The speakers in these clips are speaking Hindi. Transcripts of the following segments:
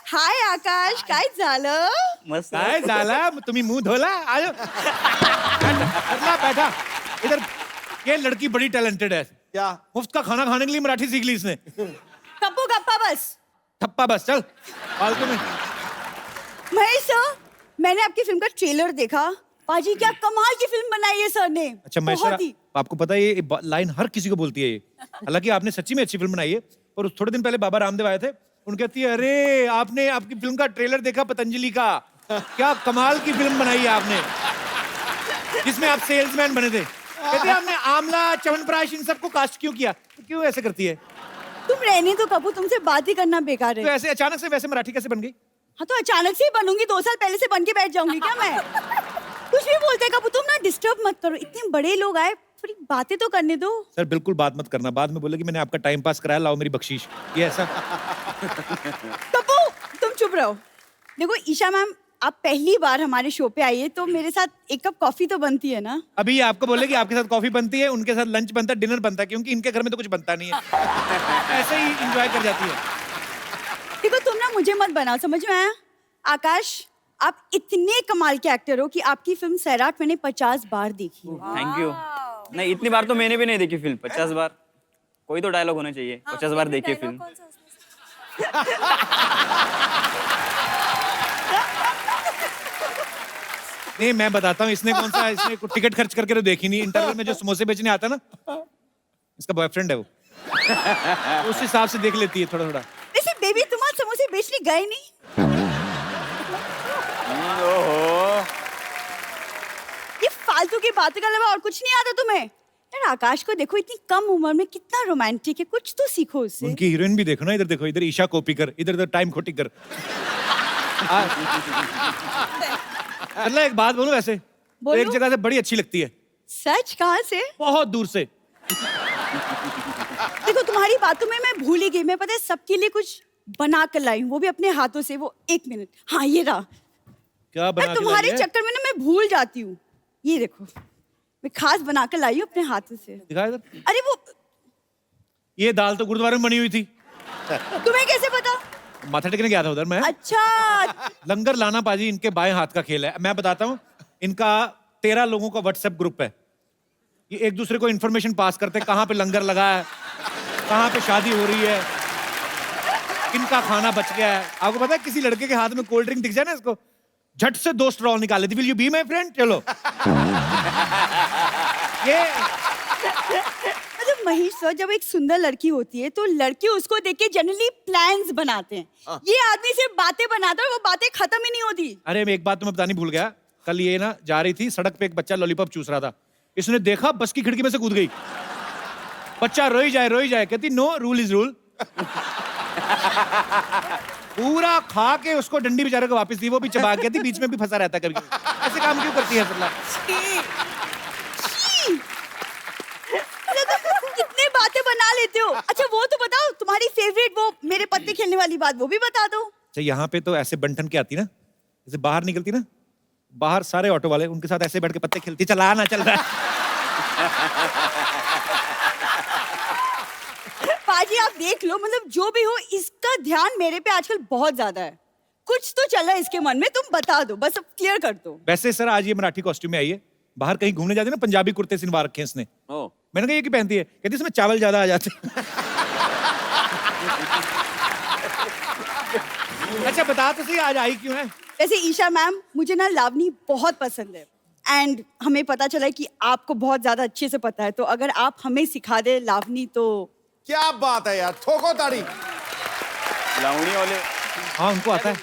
हाय आकाश, काय झालं? मस्त काय झाला तुम्ही मुंह धोला आयो बैठा बैठा इधर। ये लड़की बड़ी टैलेंटेड है। क्या? मुफ्त का खाना खाने के लिए मराठी सीख ली इसने। कप्पू गप्पा बस। थप्पा बस चल फालतू में। महेश सर, मैंने आपकी फिल्म का ट्रेलर देखा। पाजी क्या कमाल की फिल्म बनाई है सर ने। अच्छा महेश बहुत सर, ही। आपको पता है ये लाइन हर किसी को बोलती है ये। हालांकि आपने सच्ची में अच्छी फिल्म बनाई है। और थोड़े दिन पहले बाबा रामदेव आए थे, उनके कहती है अरे आपने आपकी फिल्म का ट्रेलर देखा पतंजलि का, क्या कमाल की फिल्म बनाई है आपने, जिसमें आप सेल्समैन बने थे। कहते हैं आपने आमला च्यवनप्राश इन सबको कास्ट क्यों किया? तो क्यों ऐसे करती है? तुम रहने तो कप्पू, तुमसे बात ही करना बेकार तो है। ऐसे अचानक से वैसे मराठी कैसे बन गई? हाँ तो अचानक से ही बनूंगी, 2 साल पहले से बन के बैठ जाऊंगी क्या मैं? कुछ भी बोलते हैं कप्पू, तुम ना डिस्टर्ब मत करो। इतने बड़े लोग आए, थोड़ी बातें तो करने दो। सर बिल्कुल बात मत करना, बाद में बोले कि मैंने आपका टाइम पास कराया, लाओ मेरी बख्शीश। ये ऐसा? कप्पू तुम चुप रहो। देखो ईशा मैम, आप पहली बार हमारे शो पे आई है तो मेरे साथ एक कप कॉफी तो बनती है ना? अभी ये आपको बोले कि आपके साथ कॉफी बनती है, उनके साथ लंच बनता है, डिनर बनता है, क्योंकि इनके घर में तो कुछ बनता नहीं है। ऐसे ही इंजॉय कर जाती है। देखो तुम ना मुझे मत बनाओ, समझ में आया? आकाश, आप इतने कमाल के एक्टर हो कि आपकी फिल्म सैराट मैंने 50 बार देखी है। Thank you. नहीं इतनी बार तो मैंने भी नहीं देखी फिल्म, 50 बार। कोई तो डायलॉग होना चाहिए। 50 बार देखी फिल्म। नहीं मैं बताता हूँ, इसने कौन सा, इसने टिकट खर्च करके तो देखी नहीं। इंटरवल में जो समोसे बेचने आता ना, इसका बॉयफ्रेंड है वो। उस हिसाब से देख लेती है थोड़ा थोड़ा। वैसे बेबी, तुम आज समोसे बेचने गए नहीं? ओहो। ये फालतू की बातें के अलावा और कुछ नहीं आता तुम्हें? यार आकाश को देखो, इतनी कम उम्र में कितना रोमांटिक है, कुछ तो सीखो उससे। उनकी हीरोइन भी देखो ना, इधर देखो, इधर ईशा कोपीकर, इधर इधर टाइम खोटीकर। मतलब एक बात बोलूं, वैसे तो बोलो। एक जगह से बड़ी अच्छी लगती है। सच? कहाँ से? बहुत दूर से। देखो तुम्हारी बातों में मैं भूल ही गई। मैं पता है सबके लिए कुछ बना कर लाई हूँ, वो भी अपने हाथों से। वो 1 मिनट, हाँ ये रहा। क्या बना मैं के तुम्हारे लाई है? चक्कर में ना मैं भूल जाती हूँ। ये देखो, मैं खास बना कर लाई हूँ अपने हाथों से। दिखा इधर। अरे वो, ये दाल तो गुरुद्वारे में बनी हुई थी। तुम्हें कैसे पता? माथा टेकने गया था उधर मैं। अच्छा। लंगर लाना पाजी इनके बाएं हाथ का खेल है। मैं बताता हूँ, इनका 13 लोगों का व्हाट्सएप ग्रुप है। ये एक दूसरे को इन्फॉर्मेशन पास करते हैं, कहाँ पे लंगर लगा है, कहाँ पे शादी हो रही है, किनका खाना बच गया है। आपको पता है किसी लड़के के हाथ में कोल्ड ड्रिंक दिख जाए ना, इसको झट से 2 स्ट्रॉ निकाल लेती। Will you be my friend? चलो। ये मतलब महेश सर, जब एक सुंदर लड़की होती है तो लड़के उसको देख के जनरली प्लान्स बनाते हैं। ये आदमी सिर्फ बातें बनाता है और वो बातें खत्म ही नहीं होती। अरे मैं एक बात तुम्हें बतानी भूल गया। कल ये ना जा रही थी सड़क पे, एक बच्चा लॉलीपॉप चूस रहा था। इसने देखा, बस की खिड़की में से कूद गई। बच्चा रोई जाए, कहती नो, रूल इज रूल। पूरा खा के उसको डंडी बेचारे को वापस दी। वो भी चबा के थी, बीच में भी फंसा रहता है कभी। ऐसे काम क्यों करती है फिर? तुम कितने बातें बना लेते हो। अच्छा वो तो बताओ, तुम्हारी फेवरेट वो मेरे पत्ते खेलने वाली बात, वो भी बता दो। अच्छा यहाँ पे तो ऐसे बंठन के आती ना, जैसे बाहर निकलती ना, बाहर सारे ऑटो वाले उनके साथ ऐसे बैठ के पत्ते खेलती, चला ना चल रहा है। पाजी आप देख लो, मतलब जो भी हो, इसका ध्यान मेरे पे आजकल बहुत ज्यादा है। कुछ तो चला है इसके मन में, तुम बता दो, बस अब क्लियर कर दो। वैसे सर आज ये मराठी कॉस्ट्यूम में आई है। बाहर कहीं घूमने जाते ना, पंजाबी कुर्ते सिलवा रखे हैं इसने। ओ। मैंने कहा ये क्यों पहनती है? कहती इसमें चावल ज्यादा आ जाते हैं। अच्छा बता तो सही, आज आई क्यों है? वैसे ईशा मैम, मुझे ना लावनी बहुत पसंद है एंड हमें पता चला है कि आपको बहुत ज्यादा अच्छे से पता है, तो अगर आप हमें सिखा दे लावनी तो। क्या बात है यार, ठोको ताड़ी। लावणी वाले। हाँ उनको आता है।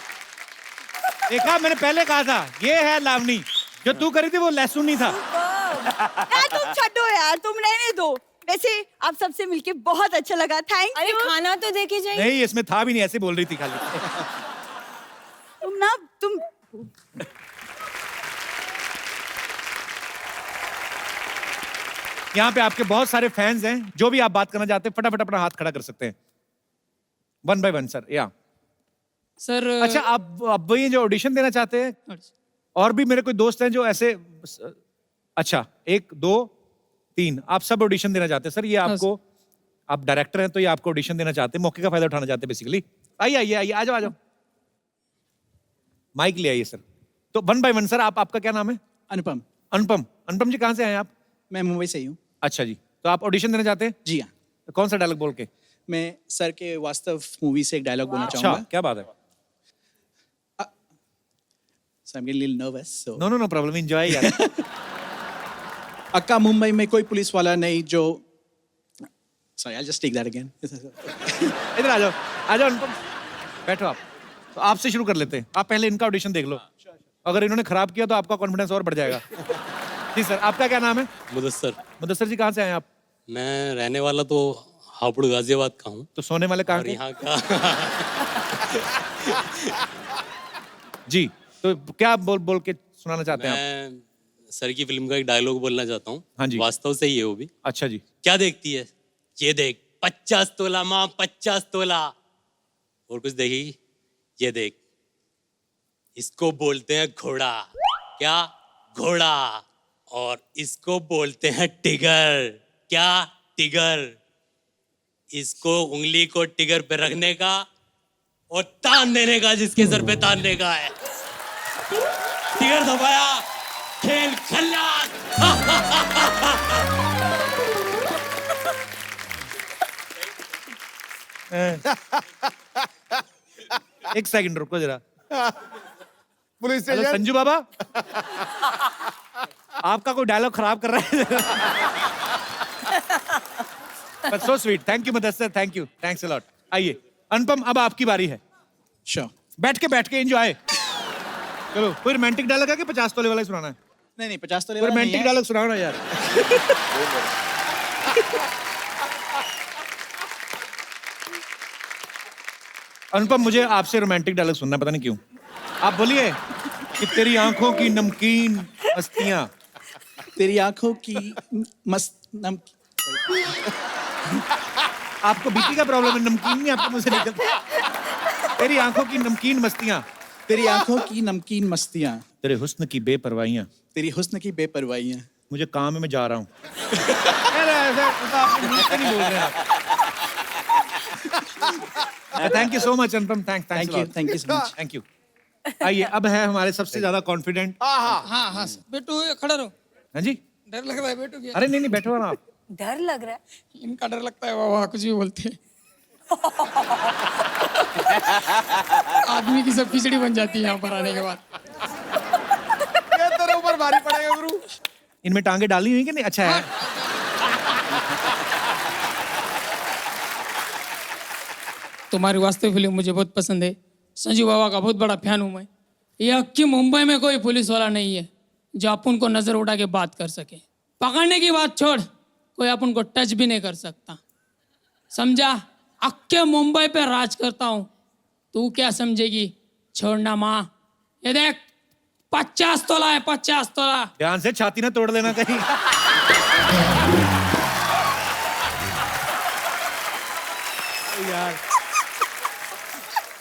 देखा, मैंने पहले कहा था ये है लावनी। जो तू करी थी वो लहसुन नहीं था। यार तुम छड्डो यार, तुम रहने दो। वैसे आप सबसे मिलके बहुत अच्छा लगा, थैंक अरे यू। खाना तो देके जाइए। नहीं इसमें था भी नहीं, ऐसे बोल रही थी खाली। तुम यहाँ पे आपके बहुत सारे फैंस हैं, जो भी आप बात करना चाहते हैं फटाफट अपना हाथ खड़ा कर सकते हैं। 1 by 1 सर। या सर अच्छा, आप अब ये जो ऑडिशन देना चाहते हैं, और भी मेरे कोई दोस्त हैं जो ऐसे, अच्छा 1 2 3 आप सब ऑडिशन देना चाहते हैं सर। ये आपको, आप डायरेक्टर हैं तो ये आपको ऑडिशन देना चाहते हैं, मौके का फायदा उठाना चाहते हैं बेसिकली। आइए आइए आइए, आ जाओ आ जाओ। माइक ले आइए सर। तो 1 by 1 सर, आपका क्या नाम है? अनुपम। अनुपम। अनुपम जी कहाँ से आए हैं आप? मैं मुंबई से ही हूँ। अच्छा जी, तो आप ऑडिशन देने जाते हैं? जी हाँ। तो कौन सा डायलॉग बोल के? मैं सर के वास्तव मूवी से एक डायलॉग बोलना अच्छा, चाहूंगा। क्या बात है। So I'm getting a little nervous. So no no no problem, enjoy यार। अक्का मुंबई में कोई पुलिस वाला नहीं जो Sorry, I'll just take that again. इधर आ जाओ, आ जाओ अनुपम, बैठो आप। तो आपसे शुरू कर लेते हैं, आप पहले इनका ऑडिशन देख लो, अगर इन्होंने खराब किया तो आपका कॉन्फिडेंस और बढ़ जाएगा। जी सर, आपका क्या नाम है? मुदस्सर। मुदस्सर जी कहाँ से आए हैं आप? मैं रहने वाला तो हापुड़ गाजियाबाद का हूँ तो सोने वाले कहाँ और के? यहाँ का जी, तो क्या बोल के सुनाना चाहते हैं आप? मैं सर की फिल्म का एक डायलॉग बोलना चाहता हूँ। हाँ जी। वास्तव से ही है वो भी। अच्छा जी। क्या देखती है? ये देख 50 तोला माँ 50 तोला। और कुछ देखेगी? ये देख, इसको बोलते हैं घोड़ा। क्या? घोड़ा। और इसको बोलते हैं टिगर। क्या? टिगर। इसको उंगली को टिगर पे रखने का और तान देने का जिसके सर पे तानने का है। टिगर दबाया, खेल खल्लास। एक सेकंड रुको जरा। Police hello station. Sanju Baba, आपका कोई डायलॉग खराब कर रहा है? But so sweet, thank you Mudassar, thank you, thanks a lot. आइए अनुपम, अब आपकी बारी है। Sure. बैठ के एंजॉय। चलो, कोई रोमांटिक डायलॉग है कि 50 तोले वाला ही सुनाना है? नहीं 50 तोले कोई वाला नहीं रोमांटिक है। डायलॉग सुनाओ ना यार। अनुपम, मुझे आपसे रोमांटिक डायलॉग सुनना है, पता नहीं क्यों। आप बोलिए कि तेरी आंखों की नमकीन मस्तियां। तेरी आंखों की मस्त नम आपको बीपी का प्रॉब्लम है? नमकीन नहीं आपको मुझसे निकलता। तेरी आंखों की नमकीन मस्तियां, तेरी आंखों की नमकीन मस्तियां, तेरे हुस्न की बेपरवाहियां, तेरी हुस्न की बेपरवाहियां। मुझे काम है, मैं जा रहा हूँ। नहीं बोल रहे आप। Thank you so much Anupam, Thank you so much. Thank you. आइए, अब है हमारे सबसे ज्यादा कॉन्फिडेंट। हाँ हाँ बेटू खड़ा रहो। हाँ जी। डर लग रहा है बेटू क्या? अरे नहीं बैठो ना आप। डर लग रहा है। इनका डर लगता है बाबा, कुछ भी बोलते हैं। आदमी की सब खिचड़ी बन जाती है यहाँ पर आने के बाद। ये तेरे ऊपर भारी पड़ेगा गुरु। इनमें टांगे डाली हुई कि नहीं? अच्छा है। तुम्हारी वास्तविक फिल्म मुझे बहुत पसंद है। संजू बाबा का बहुत बड़ा फैन हूँ मैं। ये अक्की मुंबई में कोई पुलिस वाला नहीं है जो अपन को नजर उठा के बात कर सके। पकड़ने की बात छोड़, कोई अपन को टच भी नहीं कर सकता, समझा? अक्के मुंबई पे राज करता हूँ, तू क्या समझेगी? छोड़ना माँ। ये देख 50 तोला है, 50 तोला। ध्यान से छाती ना तोड़ लेना कहीं। यार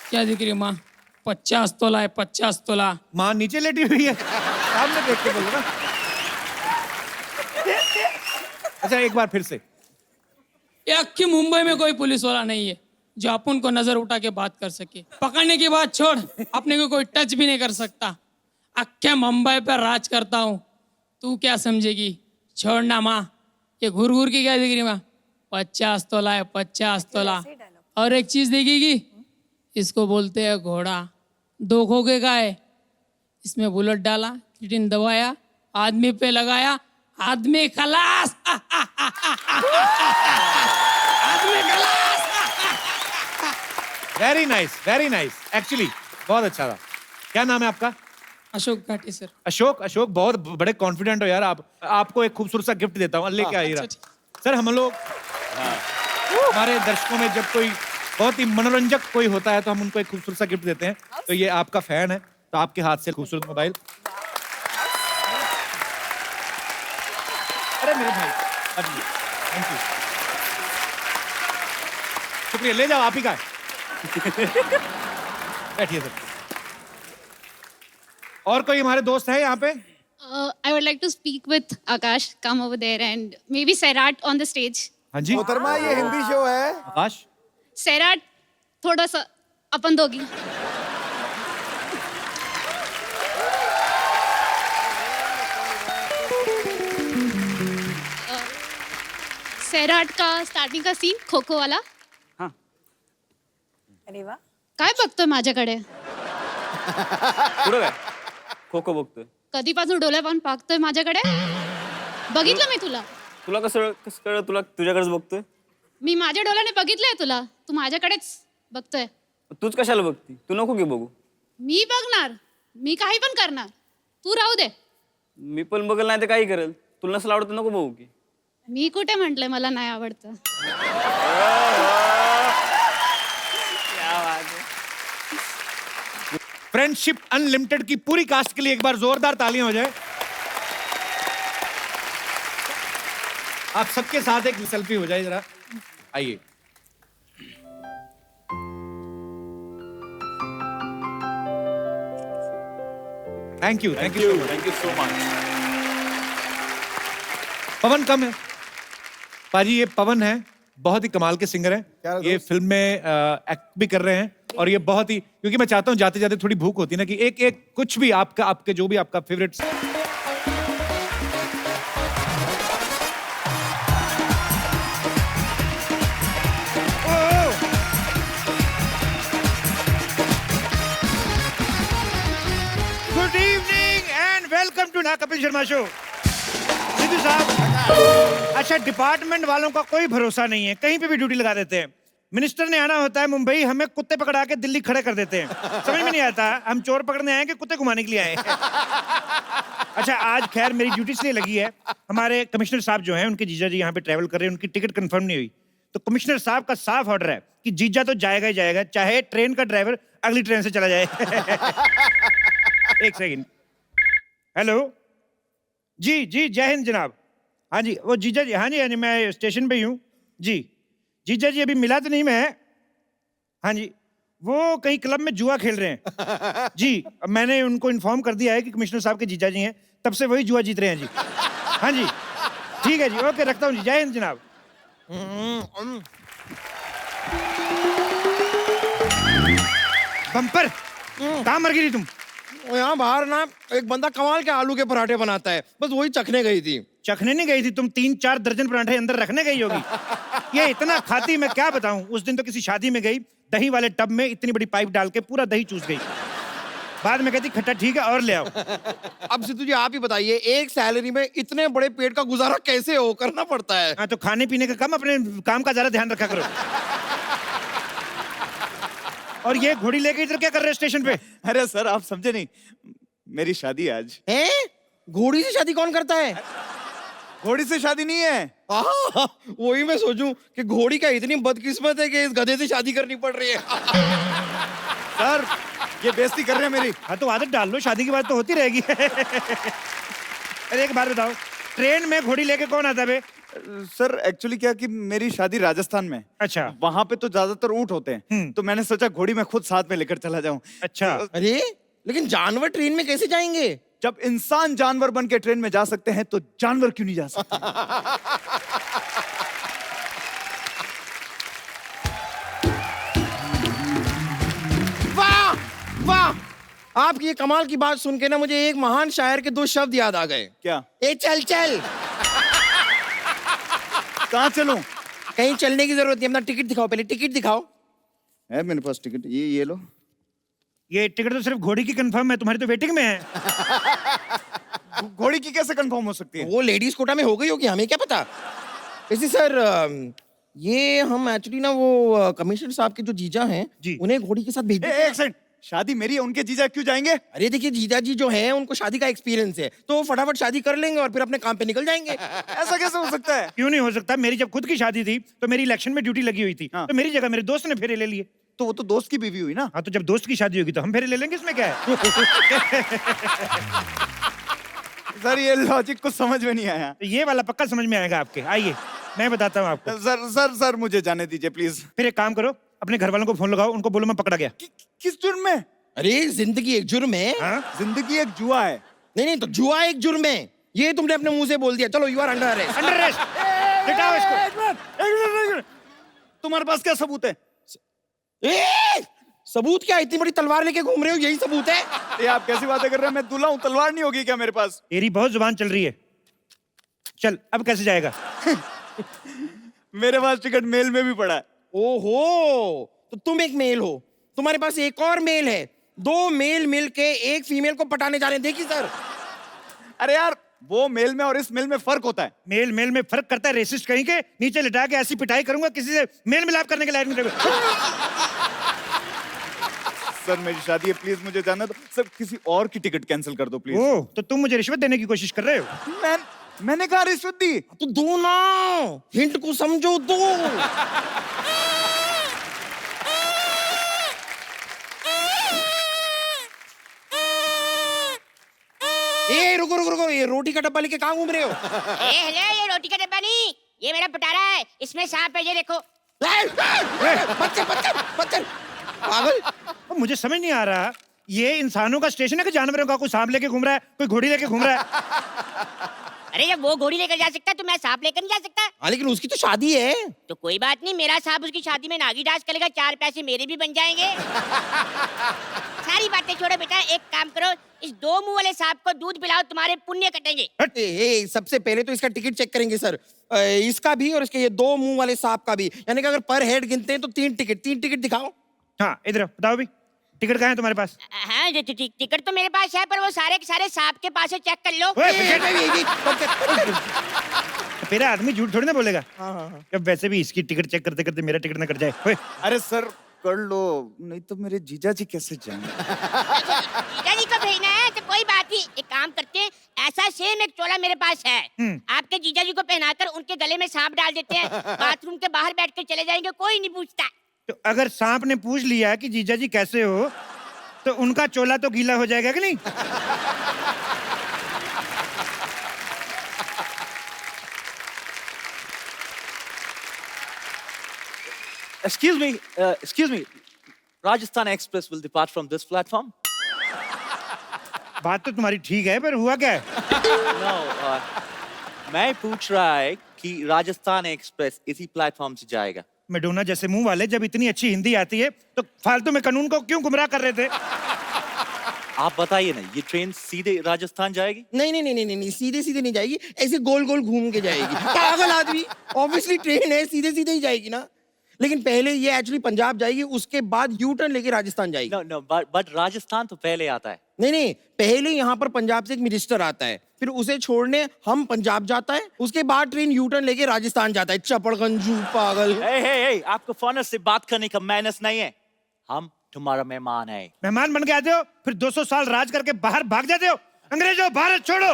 क्या दिख रही है माँ? 50 तोला है, 50 तोला। माँ नीचे लेटी हुई है, सामने देख के बोलो ना। अच्छा एक बार फिर से। ये अक्की मुंबई में कोई पुलिस वाला नहीं है जो अपन को नजर उठा के बात कर सके। पकड़ने की बात छोड़, अपने को कोई टच भी नहीं कर सकता। अक्के मुंबई पर राज करता हूँ, तू क्या समझेगी? छोड़ना माँ। ये घूर घूर की क्या दिख रही माँ? 50 तोला है, 50 तोला। और एक चीज देखेगी, इसको बोलते हैं घोड़ा। 2 खोखे का है, इसमें बुलेट डाला, किटिन दबाया, आदमी पे लगाया, आदमी खलास। आदमी खलास। वेरी नाइस एक्चुअली बहुत अच्छा था। क्या नाम है आपका? अशोक घाटी सर। अशोक, बहुत बड़े कॉन्फिडेंट हो यार आप। आपको एक खूबसूरत सा गिफ्ट देता हूँ, लेके आइए। सर हम लोग हमारे दर्शकों में जब कोई बहुत ही मनोरंजक कोई होता है तो हम उनको एक खूबसूरत सा गिफ्ट देते हैं। तो ये आपका फैन है तो आपके हाथ से खूबसूरत मोबाइल। अरे मेरे भाई, थैंक यू, शुक्रिया। ले जाओ, आप ही का है। बैठिए सर। और कोई हमारे दोस्त है यहाँ पे? I would like to speak with Akash. Come over there and maybe Sairat on the stage. हाँ जी। मोहतरमा, ये हिंदी शो है। आकाश, Sairat, थोड़ा सा अपन दोगी। सैराट का स्टार्टिंग का सीन खो खो वाला. हाँ अरे वाह. काय बघतोय माझ्याकडे? पुढं काय खो खो बघतोय. कधीपासून डोळे पाहून पाहतोय माझ्याकडे? बघितलं मी तुला. तुला कसं कसं कळलं तुला तुझ्याकडेच बघतोय. मी माझ्या डोळ्याने बघितलंय तुला. तू माझ्याकडेच बघतोय. तूच कशाला बघती. तू नको घे बघू. मी बघणार. मी काही पण करणार. तू राहू दे. मी पण बघल नाही तर काही करेल. तुला नसलं आवडतं नको बघू की. मी कुठे म्हंटलय मला नाही आवडतं. फ्रेंडशिप अनलिमिटेड की पूरी कास्ट के लिए एक बार जोरदार तालियां हो जाए. आप सबके साथ एक सेल्फी हो जाए जरा. आइए. Thank you so much. Pawan कम है पाजी. ये पवन है, बहुत ही कमाल के सिंगर क्या हैं. दोस्त? ये फिल्म में एक्ट भी कर रहे हैं और ये बहुत ही, क्योंकि मैं चाहता हूँ जाते जाते थोड़ी भूख होती है ना, कि एक एक कुछ भी आपका आपके जो भी आपका favourite. Good evening and welcome to ना कपिल शर्मा शो. सिद्धू साहब, अच्छा डिपार्टमेंट वालों का कोई भरोसा नहीं है, कहीं पे भी ड्यूटी लगा देते हैं. मिनिस्टर ने आना होता है मुंबई, हमें कुत्ते पकड़ा के दिल्ली खड़े कर देते हैं. समझ में नहीं आता हम चोर पकड़ने आए हैं कि कुत्ते घुमाने के लिए आए हैं. अच्छा आज खैर मेरी ड्यूटी इसलिए लगी है, हमारे कमिश्नर साहब जो हैं उनके जीजा जी यहाँ पे ट्रैवल कर रहे हैं, उनकी टिकट कंफर्म नहीं हुई. तो कमिश्नर साहब का साफ ऑर्डर है कि जीजा तो जाएगा ही जाएगा, चाहे ट्रेन का ड्राइवर अगली ट्रेन से चला जाए. एक सेकंड. हेलो जी जी, जय हिंद जनाब. हाँ जी वो जीजा जी, हाँ जी मैं स्टेशन पे ही हूँ जी. जीजा जी अभी मिला तो नहीं मैं. हाँ जी वो कहीं क्लब में जुआ खेल रहे हैं जी. मैंने उनको इन्फॉर्म कर दिया है कि कमिश्नर साहब के जीजा जी हैं, तब से वही जुआ जीत रहे हैं जी. हाँ जी ठीक है जी, ओके रखता हूँ जी. जय हिंद जनाब. बम्पर कहाँ मर गई थी तुम? यहाँ बाहर ना एक बंदा कमाल के आलू के पराठे बनाता है, बस वही चखने गई थी. चखने नहीं गई थी तुम, 3-4 दर्जन पराठे अंदर रखने गई होगी. ये इतना खाती मैं क्या बताऊं. उस दिन तो किसी शादी में गई, दही वाले टब में इतनी बड़ी पाइप डाल के पूरा दही चूस गई. बाद में कहती खट्टा ठीक है और ले आओ. अब सिद्धू जी आप ही बताइए, एक सैलरी में इतने बड़े पेट का गुजारा कैसे हो करना पड़ता है? हाँ तो खाने पीने का कम, अपने काम का ज्यादा ध्यान रखा करो. और ये घोड़ी लेके इधर क्या कर रहे हो स्टेशन पे? अरे सर आप समझे नहीं, मेरी शादी है आज. हैं? घोड़ी से शादी कौन करता है? घोड़ी से शादी नहीं है. वही मैं सोचूं कि घोड़ी का इतनी बदकिस्मत है कि इस गधे से शादी करनी पड़ रही है. सर ये बेइज्जती कर रहे हैं मेरी. हाँ तो आदत डाल लो, शादी की बात तो होती रहेगी. अरे एक बात बताओ, ट्रेन में घोड़ी लेके कौन आता है? सर एक्चुअली क्या कि मेरी शादी राजस्थान में. अच्छा. वहां पे तो ज्यादातर ऊंट होते हैं, तो मैंने सोचा घोड़ी में खुद साथ में लेकर चला जाऊं. अच्छा. अरे लेकिन जानवर ट्रेन में कैसे जाएंगे? जब इंसान जानवर बन के ट्रेन में जा सकते हैं तो जानवर क्यों नहीं जा सकते? वाह वाह, आपकी ये कमाल की बात सुन के ना मुझे एक महान शायर के 2 शब्द याद आ गए. क्या? ए चल चल. कहाँ चलूं? कहीं चलने की जरूरत नहीं, अपना टिकट दिखाओ, पहले टिकट दिखाओ. है मेरे पास टिकट, ये लो. ये टिकट तो सिर्फ घोड़ी की कंफर्म है, तुम्हारी तो वेटिंग में है. घोड़ी की कैसे कंफर्म हो सकती है? वो लेडीज कोटा में हो गई होगी, हमें क्या पता. वैसे सर ये हम एक्चुअली ना वो कमिश्नर साहब के जो जीजा हैं जी, उन्हें घोड़ी के साथ भेज दिया. एक सेकंड, शादी मेरी है, उनके जीजा क्यों जाएंगे? अरे देखिए जीजा जी जो हैं उनको शादी का एक्सपीरियंस है, तो वो फटाफट शादी कर लेंगे और फिर अपने काम पे निकल जाएंगे. ऐसा कैसे हो सकता है? क्यों नहीं हो सकता. मेरी जब खुद की शादी थी तो मेरी इलेक्शन में ड्यूटी लगी हुई थी. हाँ. तो मेरी जगह मेरे दोस्त ने फेरे ले लिए. तो वो तो दोस्त की बीवी हुई ना. हाँ तो जब दोस्त की शादी होगी तो हम फेरे ले लेंगे, इसमें क्या है. सर ये लॉजिक कुछ समझ में नहीं आया. तो ये वाला पक्का समझ में आएगा आपके. आइए मैं बताता हूँ आपको. सर सर सर मुझे जाने दीजिए प्लीज. फिर एक काम करो, अपने घर वालों को फोन लगाओ, उनको बोलो मैं पकड़ा गया. किस जुर्म में? अरे जिंदगी एक जुर्म है. हाँ? जिंदगी एक जुआ है. नहीं तो जुआ एक जुर्म है, ये तुमने अपने मुंह से बोल दिया. चलो you are under arrest. Under arrest. लिटाओ इसको. तुम्हारे पास क्या सबूत है? सबूत क्या, इतनी बड़ी तलवार लेके घूम रहे हो, यही सबूत है? ये आप कैसी बातें कर रहे हैं? मैं दूल्हा हूँ, तलवार नहीं होगी क्या मेरे पास? तेरी बहुत जुबान चल रही है. चल अब कैसे जाएगा? मेरे पास टिकट मेल में भी पड़ा है। ओहो, तो तुम एक मेल हो, तुम्हारे पास एक और मेल है, 2 मेल मिल के एक फीमेल को पटाने जा रहे हैं। देखिए सर, अरे यार, वो मेल में और इस मेल में फर्क होता है। मेल मेल में फर्क करता है, रेसिस्ट कहीं के। नीचे लिटा के ऐसी पिटाई करूंगा, किसी से मेल मिलाप करने के लायक नहीं रहेगा। सर मेरी शादी है, प्लीज मुझे जाना दो। सर किसी और की टिकट कैंसिल कर दो प्लीज। ओह, तो तुम मुझे रिश्वत देने की कोशिश कर रहे हो? मैंने कहा रिश्वत दी। तो दो ना, हिंट को समझो, दो। ए रुको रुको रुको, ये रोटी का डब्बा लेके कहाँ घूम रहे हो? हेलो, ये रोटी का डब्बा नहीं, ये मेरा पटारा है, इसमें सांप है, ये देखो। बच्चे बच्चे बच्चे पागल। अब मुझे समझ नहीं आ रहा, ये इंसानों का स्टेशन है कि जानवरों का? कोई सांप लेके घूम रहा है, कोई घोड़ी लेके घूम रहा है। अरे जब वो घोड़ी लेकर जा सकता है तो मैं सांप लेकर नहीं जा सकता? हाँ, लेकिन उसकी तो शादी है। तो कोई बात नहीं, मेरा सांप उसकी शादी में नागी डांस करेगा, 4 पैसे मेरे भी बन जाएंगे। सारी बातें छोड़ो बेटा, एक काम करो, इस 2 मुंह वाले सांप को दूध पिलाओ, तुम्हारे पुण्य कटेंगे। सबसे पहले तो इसका टिकट चेक करेंगे सर, इसका भी और इसके ये 2 मुंह वाले सांप का भी। यानी कि अगर पर हेड गिनते हैं तो 3 टिकट दिखाओ। हाँ, इधर आओ, बताओ भी, टिकट कहाँ है तुम्हारे पास? हाँ, टिकट तो मेरे पास है, पर वो सारे के सारे सांप के पास है, चेक कर लो। मेरा आदमी झूठ थोड़ी ना बोलेगा। अब वैसे भी इसकी टिकट चेक करते करते मेरा टिकट ना कट जाए। अरे सर कर लो, नहीं तो मेरे जीजा जी कैसे जाएंगे? जीजा जी को भेजना है तो कोई बात नहीं, एक काम करते हैं, ऐसा सेम एक चोला मेरे पास है, आपके जीजा जी को पहनाकर उनके गले में सांप डाल देते हैं, बाथरूम के बाहर बैठ कर चले जाएंगे, कोई नहीं पूछता। तो अगर सांप ने पूछ लिया कि जीजा जी कैसे हो, तो उनका चोला तो गीला हो जाएगा कि नहीं? Excuse me. Rajasthan Express will depart from this platform. बात तो तुम्हारी ठीक है, पर हुआ क्या है? No, मैं पूछ रहा है कि राजस्थान एक्सप्रेस इसी प्लेटफॉर्म से जाएगा। मेडोना जैसे मुंह वाले, जब इतनी अच्छी हिंदी आती है तो फालतू में कानून को क्यों गुमराह कर रहे थे? आप बताइए ना, ये ट्रेन सीधे राजस्थान जाएगी? नहीं, सीधे नहीं जाएगी, ऐसे गोल गोल घूम के जाएगी। पागल आदमी, ऑब्वियसली ट्रेन है, सीधे ही जाएगी ना। लेकिन पहले ये एक्चुअली पंजाब जाएगी, उसके बाद यू टर्न लेके राजस्थान जाएगी। No, but राजस्थान तो पहले आता है। नहीं, पहले यहाँ पर पंजाब से एक मिनिस्टर आता है, फिर उसे छोड़ने हम पंजाब जाता है, उसके बाद ट्रेन यू टर्न लेके राजस्थान जाता है। चपड़गंजू पागल। Hey, आपको फॉरनर्स से बात करने का मैनर्स नहीं है। हम तुम्हारा मेहमान है। मेहमान बन के आते हो, फिर 200 साल राज करके बाहर भाग जाते हो। अंग्रेजों, भारत छोड़ो।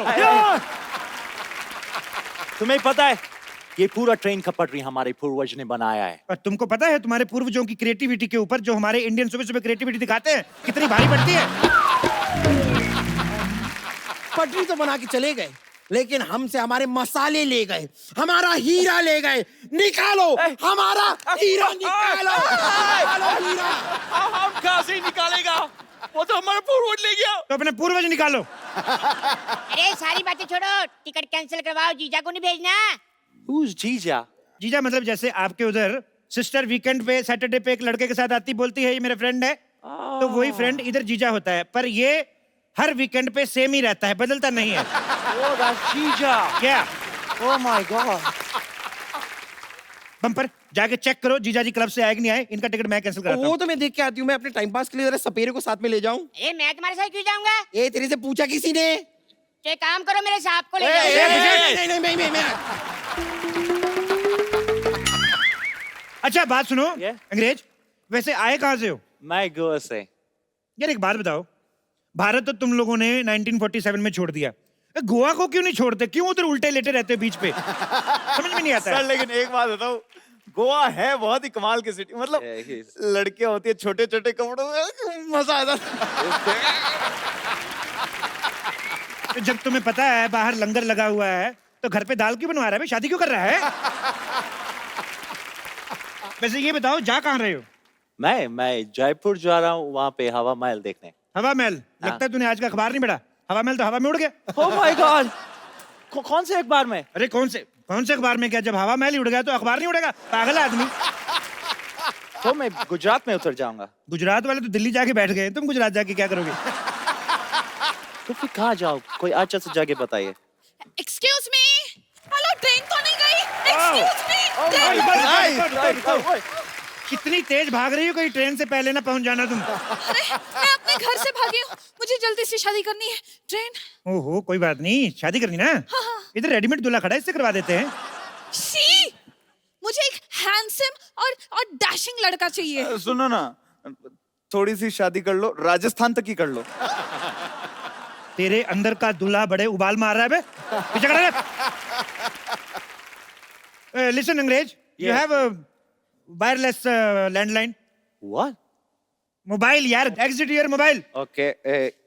तुम्हें पता है, ये पूरा ट्रेन का पटरी हमारे पूर्वज ने बनाया है। और तुमको पता है तुम्हारे पूर्वजों की क्रिएटिविटी के ऊपर जो हमारे इंडियन सुबह क्रिएटिविटी दिखाते हैं, कितनी भारी पड़ती है? पटरी तो बना के चले गए, लेकिन हमसे हमारे मसाले ले गए, हमारा हीरा ले गए। निकालो हमारा हीरा, निकालो हीरा। हम कहाँ से निकालेगा? वो तो हमारा पूर्वज ले गया। तो अपने पूर्वज निकालो। अरे सारी बातें छोड़ो, टिकट कैंसिल करवाओ, जीजा को नहीं भेजना। Who's जीजा? जीजा मतलब जैसे आपके उधर सिस्टर वीकेंड पे, सैटरडे पे एक लड़के के साथ आती, बोलती है ये मेरा फ्रेंड है, तो वही फ्रेंड इधर जीजा होता है। पर ये हर वीकेंड पे सेम ही रहता है, बदलता नहीं है। Oh, that's जीजा। क्या? Oh my God। बम्पर जाके चेक करो जीजा जी क्लब से आए कि नहीं आए। इनका टिकट मैं कैंसिल कराता वो हूँ। तो मैं देख के आती हूँ, मैं अपने टाइम पास के लिए जरा सपेरे को साथ में ले जाऊं। अरे मैं तुम्हारे साथ क्यों जाऊंगा? ए, तेरे से पूछा किसी ने? तो एक काम करो, मेरे सांप को ले जाओ। नहीं। अच्छा बात सुनो, Yeah? अंग्रेज वैसे आए कहाँ से हो? मैं गोवा से। यार एक बात बताओ, भारत तो तुम लोगों ने 1947 में छोड़ दिया, गोवा को क्यों नहीं छोड़ते? क्यों उधर उल्टे लेटे रहते हो बीच पे? समझ में नहीं आता सर लेकिन एक बात बताओ, गोवा है बहुत ही कमाल की सिटी, मतलब लड़कियां होती है छोटे छोटे कपड़ों में, मजा आता है। जब तुम्हें पता है बाहर लंगर लगा हुआ है, तो घर पे दाल क्यों बनवा रहा है? शादी क्यों कर रहा है? वैसे ये बताओ, जा कहाँ रहे हो? मैं जयपुर जा रहा हूँ, वहाँ पे हवा महल देखने। हवा महल? लगता है तूने आज का अखबार नहीं पढ़ा। हवा महल तो हवा में उड़ गया। Oh my God! कौन से अखबार में? अरे कौन से अखबार में? क्या जब हवा महल ही उड़ गया तो अखबार नहीं उड़ेगा? पागल आदमी। तो मैं गुजरात में उतर जाऊंगा। गुजरात वाले तो दिल्ली जाके बैठ गए, तुम गुजरात जाके क्या करोगे? तो फिर कहाँ जाओ? कोई अच्छा सा जगह बताइए। एक्सक्यूज मी, हेलो, ट्रेन तो नहीं गई? Excuse me. कितनी तेज भाग रही हो, कहीं ट्रेन से पहले ना पहुंच जाना तुम। अरे मैं अपने घर से भागी हूँ, मुझे जल्दी से शादी करनी है। ट्रेन। ओहो कोई बात नहीं, शादी करनी ना। इधर रेडीमेड दूल्हा खड़ा है, इससे करवा देते हैं। सी, मुझे एक हैंडसम और डैशिंग लड़का चाहिए। सुनो ना, थोड़ी सी शादी कर लो, राजस्थान तक ही कर लो। तेरे अंदर का दूल्हा बड़े उबाल मार रहा है बे। पीछे खड़ा रह। लिसन अंग्रेज, you have wireless landline. What? Mobile यार, एग्जिट योर मोबाइल। Okay.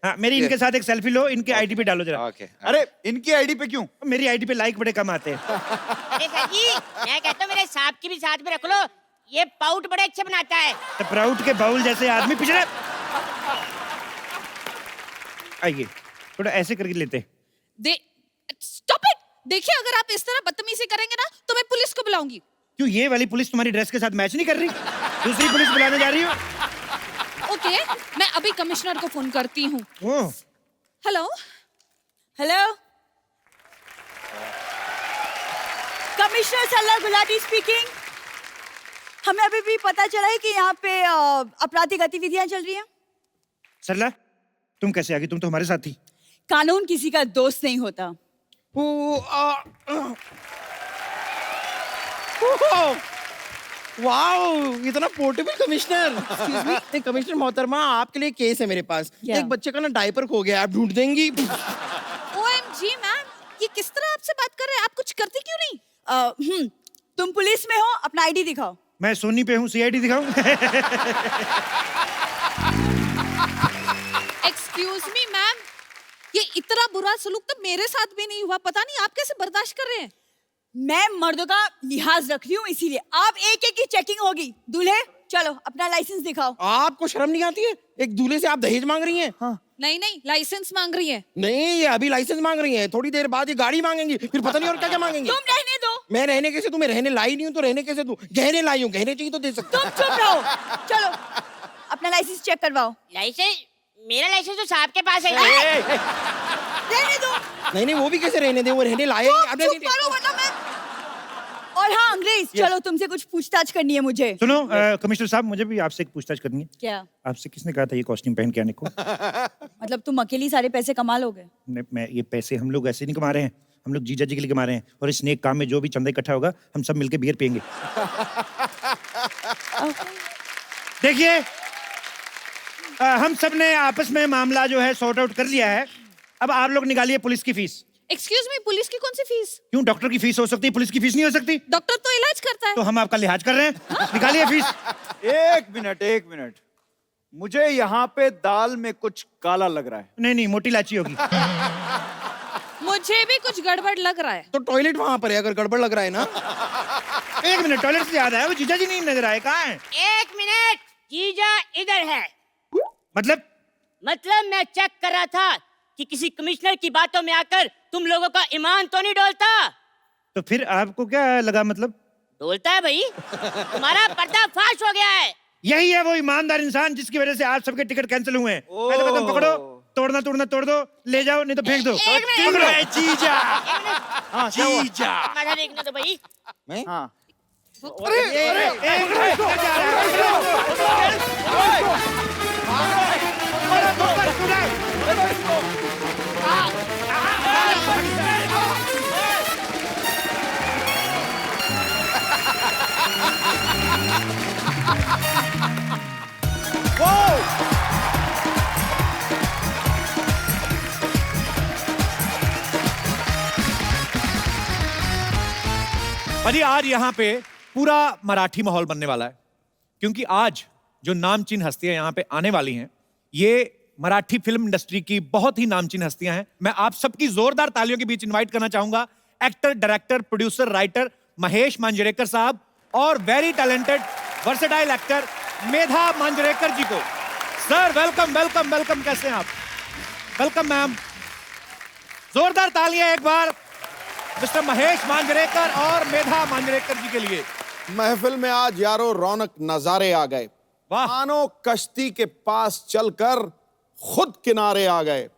हाँ, मेरी इनके साथ एक सेल्फी लो, इनके आईडी पे डालो जरा। Okay. अरे इनकी आईडी पे क्यों? मेरी आईडी पे लाइक बड़े कम आते हैं। अरे सर जी, मैं कहता हूँ मेरे सांप की भी साथ में रख लो, ये पाउट बड़े अच्छे बनाता है। तो प्राउड के बाउल जैसे आदमी पिछड़े। आइए, थोड़ा ऐसे करके लेते। Stop it. देखिए, अगर आप इस तरह बदतमीजी करेंगे ना तो मैं पुलिस को बुलाऊंगी। क्यों, ये वाली पुलिस तुम्हारी ड्रेस के साथ मैच नहीं कर रही? दूसरी पुलिस बुलाने जा रही हो? ओके, मैं अभी कमिश्नर को फोन करती हूँ। ओह, हेलो हेलो, कमिश्नर सरला गुलाटी स्पीकिंग। हमें अभी भी पता चला है कि यहाँ पे आपराधिक गतिविधियां चल रही हैं। सरला तुम कैसे आ गई? तुम तो हमारे साथ थी। कानून किसी का दोस्त नहीं होता। वाओ, इतना portable commissioner. Excuse me, commissioner मोहतरमा, आपके लिए केस है मेरे पास। क्या? एक बच्चे का ना डायपर खो गया, आप ढूंढ देंगी? OMG मैम, ये किस तरह आपसे बात कर रहे हैं? आप कुछ करते क्यों नहीं? तुम पुलिस में हो, अपना आईडी दिखाओ। मैं सोनी पे हूँ, CID दिखाऊं? एक्सक्यूज मी मैम, ये इतना बुरा सलूक तो मेरे साथ भी नहीं हुआ। पता नहीं आप कैसे बर्दाश्त कर रहे हैं। मैं मर्दों का लिहाज रख रही हूँ, इसीलिए आप एक एक की चेकिंग होगी। दूल्हे चलो अपना लाइसेंस दिखाओ। आपको शर्म नहीं आती है? एक दूल्हे से आप दहेज मांग रही हैं? हाँ। नहीं नहीं, लाइसेंस मांग रही है। नहीं, ये अभी लाइसेंस मांग रही हैं, थोड़ी देर बाद ये गाड़ी मांगेंगी, फिर पता नहीं और क्या क्या मांगेंगी। तुम रहने दो। मैं रहने कैसे? तुम्हें रहने लाई नहीं हूँ तो रहने कैसे दूं? गहने लाई हूँ, गहने चाहिए तो दे सकता तुम चुप रहो। चलो अपना लाइसेंस चेक करवाओ। लाइसेंस? मेरा लाइसेंस तो साहब के पास है। रहने दो। नहीं नहीं, वो भी कैसे रहने दे? वो रहने लाए आपने चुप करो वरना मैं। और हाँ अंग्रेज, चलो तुमसे कुछ पूछताछ करनी है मुझे। सुनो कमिश्नर साहब, मुझे भी आपसे एक पूछताछ करनी है। क्या? आपसे किसने कहा था ये कॉस्ट्यूम पहन के आने को? मतलब तुम अकेली सारे पैसे कमा लोगे? मैं ये पैसे हम लोग ऐसे नहीं कमा रहे हैं, हम लोग जीजा जी के लिए कमा रहे हैं। और इस नेक काम में जो भी चंदा इकट्ठा होगा, हम सब मिलके बियर पियेंगे। देखिए, हम सब ने आपस में मामला जो है सॉर्ट आउट कर लिया है। अब आप लोग निकालिए पुलिस की फीस। एक्सक्यूज मी, पुलिस की कौन सी फीस? क्यों, डॉक्टर की फीस हो सकती है, पुलिस की फीस नहीं हो सकती? डॉक्टर तो इलाज करता है। तो हम आपका लिहाज कर रहे हैं। निकालिए फीस। एक मिनट, मुझे यहाँ पे दाल में कुछ काला लग रहा है। नहीं नहीं, मोटी इलायची होगी। मुझे भी कुछ गड़बड़ लग रहा है। तो टॉयलेट वहां पर है, अगर गड़बड़ लग रहा है ना। एक मिनट, टॉयलेट से याद आया, वो जीजा जी नहीं नजर आए, कहाँ हैं? एक मिनट, जीजा इधर है। मतलब मैं चेक कर रहा था कि किसी कमिश्नर की बातों में आकर तुम लोगों का ईमान तो नहीं डोलता। तो फिर आपको क्या लगा? मतलब डोलता है भाई, तुम्हारा पर्दाफाश हो गया है। यही है वो ईमानदार इंसान जिसकी वजह से आप सबके टिकट कैंसिल हुए हैं। मैं तो कहता हूं, पकड़ो, तोड़ना तोड़ दो, ले जाओ, नहीं तो फेंक दो। एक मिनट। पकड़ो। जीजा। माथा देखने दो भाई। हाँ। भाई आज यहाँ पे पूरा मराठी माहौल बनने वाला है, क्योंकि आज जो नामचीन हस्तियां यहाँ पे आने वाली हैं, ये मराठी फिल्म इंडस्ट्री की बहुत ही नामचीन हस्तियां हैं। मैं आप सबकी जोरदार तालियों के बीच इनवाइट करना चाहूंगा actor, director, producer, writer Mahesh Manjrekar साहब और वेरी टैलेंटेड वर्सेटाइल एक्टर मेधा मांजरेकर जी को। सर वेलकम वेलकम वेलकम, कैसे हैं आप? Welcome ma'am. जोरदार तालियां एक बार मिस्टर महेश मांजरेकर और मेधा मांजरेकर जी के लिए। महफिल में आज यारो रौनक नजारे आ गए। मानो कश्ती के पास चलकर खुद किनारे आ गए।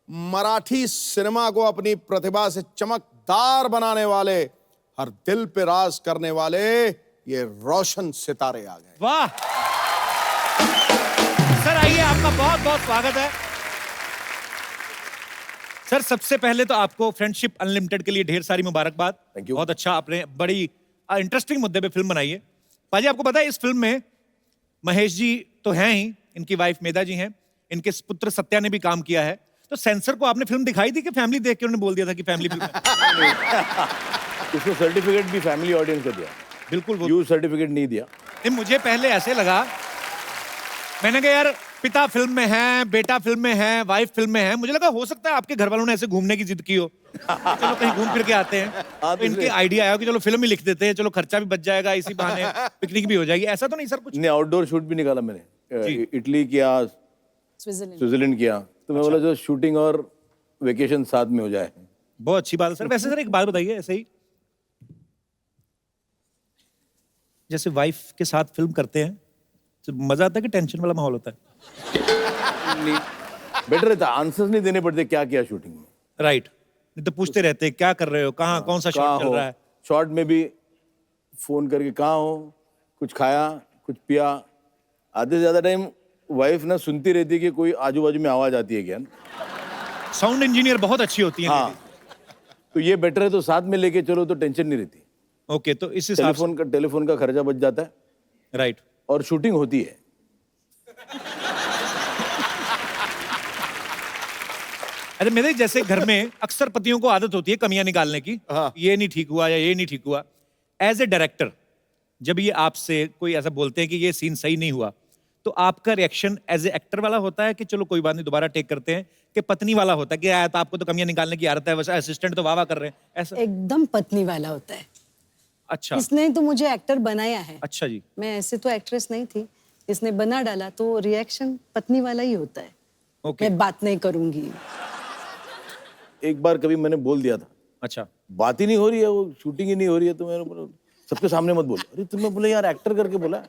मराठी सिनेमा को अपनी प्रतिभा से चमकदार बनाने वाले हर दिल पे राज करने वाले ये रोशन सितारे आ गए। वाह सर, आइए, आपका बहुत बहुत स्वागत है। सर सबसे पहले तो आपको फ्रेंडशिप अनलिमिटेड के लिए ढेर सारी मुबारकबाद। Thank you. बहुत अच्छा, आपने बड़ी इंटरेस्टिंग मुद्दे पे फिल्म बनाई है। पाजी, आपको पता है इस फिल्म में महेश जी तो हैं ही, इनकी वाइफ मेधा जी हैं, इनके पुत्र सत्या ने भी काम किया है। तो सेंसर को आपने फिल्म दिखाई थी कि फैमिली देख के उन्होंने बोल दिया था कि फैमिली फिल्म है? इसको सर्टिफिकेट भी फैमिली ऑडियंस को दिया, बिल्कुल यू सर्टिफिकेट नहीं दिया। नहीं, मुझे पहले ऐसे लगा, मैंने कहा यार पिता फिल्म में है, बेटा फिल्म में है, वाइफ फिल्म में है, मुझे लगा हो सकता है आपके घर वालों ने ऐसे घूमने की जिद की हो, चलो कहीं घूम फिर के आते हैं, तो इनके आइडिया आया कि चलो फिल्म ही लिख देते हैं, चलो खर्चा भी बच जाएगा, इसी बहाने पिकनिक भी हो जाएगी। ऐसा तो नहीं सर कुछ? नहीं, आउटडोर शूट भी निकाला मैंने, इटली किया, स्विट्जरलैंड किया, तो मैं बोला जो शूटिंग और वेकेशन साथ में हो जाए। बहुत अच्छी बात है सर। वैसे सर एक बात बताइए, ऐसे ही जैसे वाइफ के साथ फिल्म करते हैं तो मजा आता है कि टेंशन वाला माहौल होता है? बेटर रहता, आंसर्स नहीं देने पड़ते क्या किया शूटिंग में। राइट, नहीं तो पूछते रहते हैं क्या कर रहे हो, कहाँ, कौन सा शॉट चल रहा है। शॉट में भी फोन करके कहाँ हो, कुछ खाया, कुछ पिया। आधे से ज्यादा टाइम वाइफ ना सुनती रहती है कि कोई आजू बाजू में आवाज आती है क्या। साउंड इंजीनियर बहुत अच्छी होती है। हाँ, तो ये बेटर है, तो साथ में लेके चलो तो टेंशन नहीं रहती। ओके, तो इस हिसाब से टेलीफोन का खर्चा बच जाता है। राइट, और शूटिंग होती है। अरे मेरे जैसे घर में अक्सर पतियों को आदत होती है कमियां निकालने की। ये नहीं ठीक हुआ या ये नहीं ठीक हुआ। एज ए डायरेक्टर जब ये आपसे कोई ऐसा बोलते हैं कि ये सीन सही नहीं हुआ, तो आपका रिएक्शन एज ए एक्टर वाला होता है कि चलो कोई बात नहीं दोबारा टेक करते हैं, कि पत्नी वाला होता है कि यार तो आपको तो कमियां निकालने की आदत है, वैसे असिस्टेंट तो वाह कर रहे हैं, ऐसा? एकदम पत्नी वाला होता है। अच्छा, इसने तो मुझे एक्टर बनाया है। अच्छा जी। मैं ऐसे तो एक्ट्रेस नहीं थी, इसने बना डाला, तो रिएक्शन पत्नी वाला ही होता है। मैं बात नहीं करूंगी। एक बार कभी मैंने बोल दिया था, अच्छा बात ही नहीं हो रही है, वो शूटिंग ही नहीं हो रही है, तो मैंने बोला सबके सामने मत बोलो। अरे तुम्हें बोला यार एक्टर करके बोला,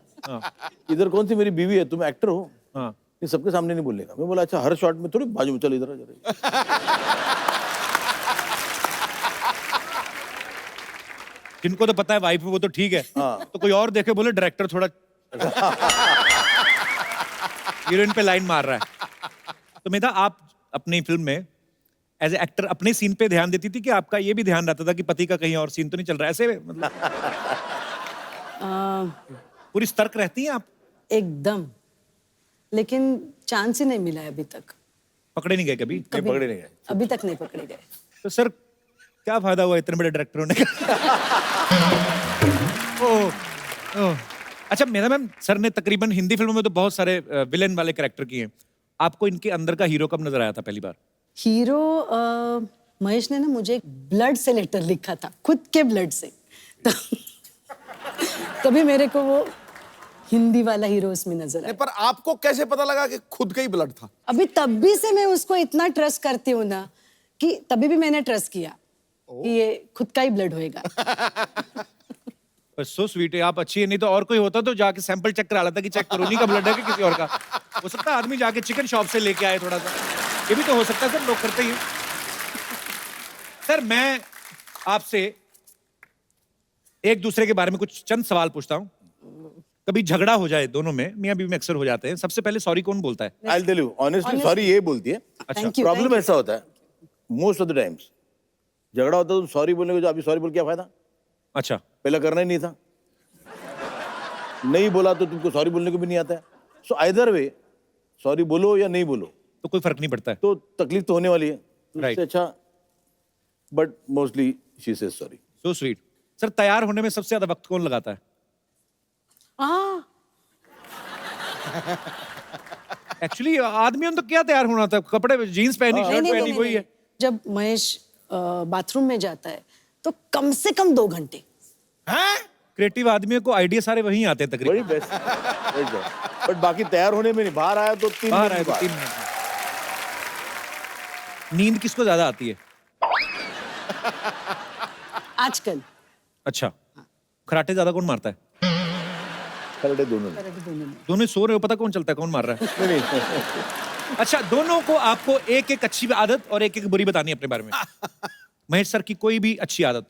इधर कौन सी मेरी बीवी है, तुम एक्टर हो, ये सबके सामने नहीं बोलेगा। मैं बोला अच्छा हर शॉट में थोड़ी बाजू में चलो इधर जिनको तो पता है वाइफ वो तो ठीक है, तो कोई और देखे बोले डायरेक्टर थोड़ा हीरोइन पे लाइन मार रहा है। तो मेधा, आप अपनी फिल्म में एज ए एक्टर अपने सीन पे ध्यान देती थी कि आपका ये भी ध्यान रहता था कि पति का कहीं और सीन तो नहीं चल रहा है, ऐसे मतलब पूरी सतर्क रहती हैं आप? एकदम, लेकिन चांस ही नहीं मिला है अभी तक। पकड़े नहीं गए कभी? पकड़े नहीं गए, अभी तक नहीं पकड़े गए। तो सर क्या फायदा हुआ इतने बड़े डायरेक्टर होने का? ओह, अच्छा मेरा मैम, सर ने तकरीबन हिंदी फिल्मों में तो बहुत सारे विलेन वाले कैरेक्टर किए हैं, आपको इनके अंदर का हीरो कब नजर आया था पहली बार? हीरो महेश ने ना मुझे ब्लड से लेटर लिखा था, खुद के ब्लड से, तो तभी मेरे को वो हिंदी वाला हीरो उसमें नजर आया। पर आपको कैसे पता लगा कि खुद का ही ब्लड था? अभी तब भी से मैं उसको इतना ट्रस्ट करती हूँ ना, कि तभी भी मैंने ट्रस्ट किया कि ये खुद का ही ब्लड होएगा। सो स्वीट है, आप अच्छी है। नहीं तो और कोई होता तो जाके सैंपल चेक करा लेता कि चेक करो, नहीं का ब्लड है कि किसी और का। हो सकता है आदमी जाके चिकन शॉप से लेके आए थोड़ा सा, ये भी तो हो सकता है सर, लोग करते ही हैं। सर मैं आपसे एक दूसरे के बारे में कुछ चंद सवाल पूछता हूँ। कभी झगड़ा हो जाए दोनों में, मियां बीवी में अक्सर हो जाते हैं, सबसे पहले सॉरी कौन बोलता है? I'll tell you, honestly, sorry ये बोलती है। अच्छा, प्रॉब्लम ऐसा होता है मोस्ट ऑफ द टाइम्स, झगड़ा होता है तो सॉरी बोलने को, जो अभी सॉरी बोल क्या फायदा? अच्छा, पहले करना ही नहीं था, नहीं बोला तो तुमको सॉरी बोलने को भी नहीं आता है। सो आइदर वे सॉरी बोलो या नहीं बोलो तो कोई फर्क नहीं पड़ता है, तो तकलीफ तो होने वाली है। तो Right. इससे अच्छा, but mostly she says sorry. So sweet. Sir तैयार होने में सबसे ज्यादा वक्त कौन लगाता है? एक्चुअली आदमियों तो क्या तैयार होना था, कपड़े जीन्स पहनी, शर्ट पहनी, वही है। जब महेश बाथरूम में जाता है तो कम से कम 2 घंटे। क्रिएटिव आदमियों को आइडिया सारे वहीं आते हैं तकरीबन। वही बेस्ट, बट बाकी तैयार होने में नहीं, बाहर आया तो 3 बाहर आए तो 3 मिनट। नींद किसको ज्यादा आती है आजकल? अच्छा, खराटे ज्यादा कौन मारता है? खराटे दोनों। दोनों सो रहे हो, पता कौन चलता है कौन मार रहा है? नहीं। अच्छा, दोनों को आपको एक एक अच्छी आदत और एक एक बुरी बतानी है अपने बारे में। महेश सर की कोई भी अच्छी आदत,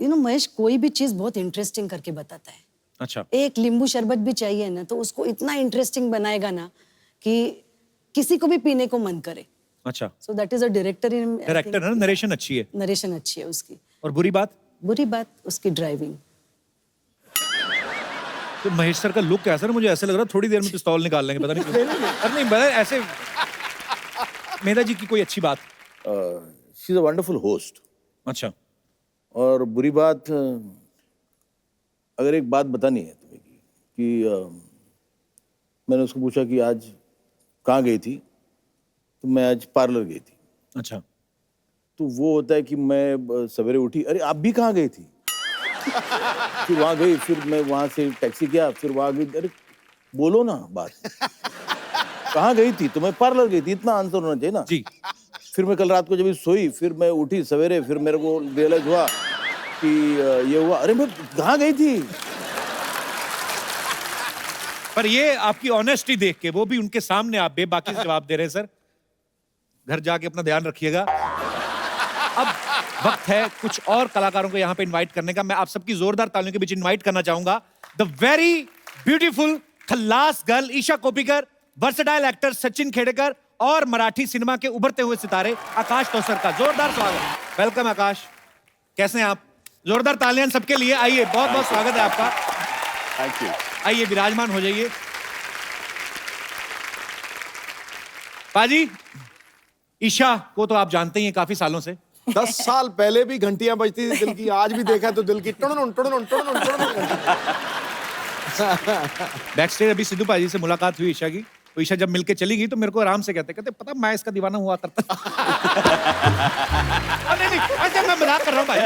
यू नो महेश कोई भी चीज बहुत इंटरेस्टिंग करके बताता है। अच्छा। एक नींबू शरबत भी चाहिए ना तो उसको इतना इंटरेस्टिंग बनाएगा ना कि किसी को भी पीने को मन करे। अच्छा। So that is a director in director है, नरेशन अच्छी है। नरेशन अच्छी है उसकी। और बुरी बात? बुरी बात उसकी ड्राइविंग। तो महेश सर का लुक कैसा है? मुझे ऐसा लग रहा है थोड़ी देर में पिस्तौल निकाल लेंगे, पता नहीं क्यों। अरे नहीं बता ऐसे। मेधा जी की कोई अच्छी बात? She is a wonderful host. अच्छा। और बुरी बात, अगर एक बात बतानी है तुम्हें कि मैंने उसको पूछा कि आज कहाँ गई थी, तो मैं आज पार्लर गई थी। अच्छा। तो वो होता है कि मैं सवेरे उठी, अरे आप भी कहाँ गई थी? फिर वहाँ गई, फिर मैं वहाँ से टैक्सी किया, फिर वहाँ गई, अरे बोलो ना बात। कहाँ गई थी? तो मैं पार्लर गई थी, इतना आंसर होना चाहिए ना। जी। फिर मैं कल रात को जब सोई, फिर मैं उठी सवेरे, फिर मेरे को रियलाइज हुआ कि ये हुआ, अरे मैं कहाँ गई थी? पर ये आपकी ऑनेस्टी देख के, वो भी उनके सामने आप बेबाकी से जवाब दे रहे हैं सर। घर जाके अपना ध्यान रखिएगा। अब वक्त है कुछ और कलाकारों को यहाँ पे इनवाइट करने का। मैं आप सबकी जोरदार तालियों के बीच इनवाइट करना चाहूंगा the very beautiful Khallas girl Isha Koppikar, versatile actor Sachin Khedekar और मराठी सिनेमा के उभरते हुए सितारे आकाश कौसर का जोरदार स्वागत। वेलकम आकाश, कैसे हैं आप? जोरदार तालियां सबके लिए। आइए, बहुत बहुत स्वागत है आपका। Thank you. आइए विराजमान हो जाइए। पाजी, ईशा को तो आप जानते ही हैं काफी सालों से। 10 साल पहले भी घंटियां बजती थी दिल की, आज भी देखा तो दिल की टुन टुन टुन बैक स्टेज अभी सिद्धू पाजी से मुलाकात हुई ईशा की। तो ईशा जब मिलके चली गई तो मेरे को आराम से कहते पता मैं इसका दीवाना हुआ करता। नहीं ऐसे मैं मजाक कर रहा हूँ भाई,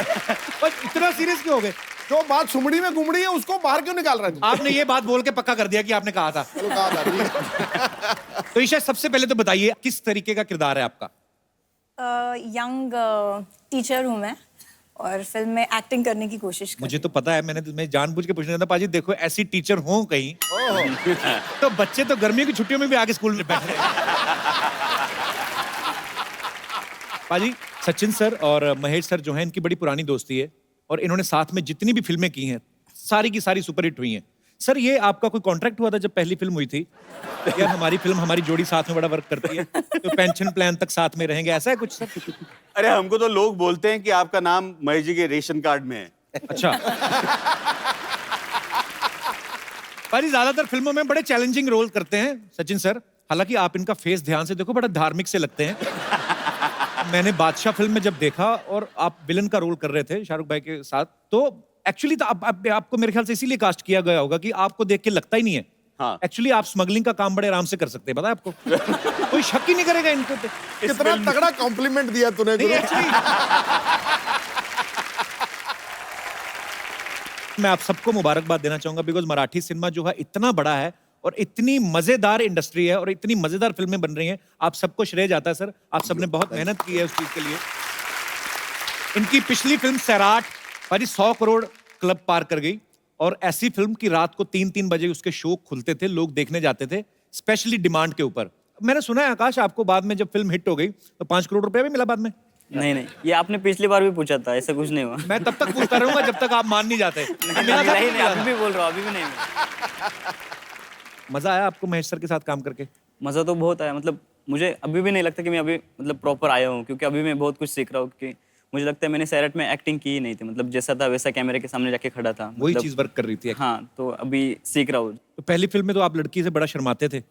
पर इतना सीरियस क्यों हो गए? जो बात सुमड़ी में घुमड़ी है उसको बाहर क्यों निकाल रहे हैं? आपने ये बात बोल के पक्का कर दिया कि आपने कहा था। तो ईशा सबसे पहले तो बताइए किस तरीके का किरदार है आपका? यंग टीचर हूँ मैं और फिल्म में एक्टिंग करने की कोशिश कर। मुझे तो पता है, मैं जानबूझ के पूछने था पाजी, देखो ऐसी टीचर हो कहीं तो बच्चे तो गर्मियों की छुट्टियों में भी आके स्कूल में बैठ रहे हैं। पाजी, सचिन सर और महेश सर जो हैं इनकी बड़ी पुरानी दोस्ती है और इन्होंने साथ में जितनी भी फिल्में की हैं सारी की सारी सुपरहिट हुई हैं। सर ये आपका कोई कॉन्ट्रैक्ट हुआ था जब पहली फिल्म हुई थी? यार हमारी फिल्म हमारी जोड़ी साथ में बड़ा वर्क करती है तो पेंशन प्लान तक साथ में रहेंगे, ऐसा है कुछ सर? अरे हमको तो लोग बोलते हैं कि आपका नाम महेश जी के रेशन कार्ड में है। अच्छा। पर ज्यादातर फिल्मों में बड़े चैलेंजिंग रोल करते हैं सचिन सर, हालांकि आप इनका फेस ध्यान से देखो बड़ा धार्मिक से लगते हैं। मैंने बादशाह फिल्म में जब देखा और आप विलन का रोल कर रहे थे शाहरुख भाई के साथ, तो एक्चुअली तो आपको मेरे ख्याल से इसीलिए कास्ट किया गया होगा कि आपको देख के लगता ही नहीं है। हाँ। एक्चुअली आप स्मगलिंग का काम बड़े आराम से कर सकते हैं, पता है आपको। कोई शक ही नहीं करेगा इनको पे। कितना तगड़ा कॉम्प्लीमेंट दिया तूने गुरु। मैं आप सबको मुबारकबाद देना चाहूंगा बिकॉज मराठी सिनेमा जो है इतना बड़ा है और इतनी मजेदार इंडस्ट्री है और इतनी मजेदार फिल्में बन रही हैं, आप सबको श्रेय जाता है सर। आप सबने बहुत मेहनत की है उस चीज के लिए। इनकी पिछली फिल्म सैराट भाई 100 करोड़ क्लब पार कर गई और ऐसी फिल्म की रात को 3-3 बजे उसके शो खुलते थे, लोग देखने जाते थे, स्पेशली डिमांड के ऊपर। मैंने सुना है आकाश आपको बाद में जब फिल्म हिट हो गई तो 5 करोड़ रुपया भी मिला बाद में? नहीं, ये आपने पिछली बार भी पूछा था, ऐसा कुछ नहीं हुआ। मैं तब तक पूछता रहूंगा जब तक आप मान नहीं जाते। नहीं, अभी भी बोल रहा हूँ, अभी भी नहीं। मजा आया आपको महेश सर के साथ काम करके? मजा तो बहुत आया, मतलब मुझे अभी भी नहीं लगता कि मैं अभी मतलब प्रॉपर आया हूँ, क्योंकि अभी मैं बहुत कुछ सीख रहा हूँ। क्योंकि मुझे लगता है मैंने सैराट में एक्टिंग की ही नहीं थी, मतलब जैसा था वैसा कैमरे के सामने जाके खड़ा था, वही चीज वर्क कर रही थी। हाँ, तो अभी सीख रहा हूँ। तो पहली फिल्म में तो आप लड़की से बड़ा शर्माते थे।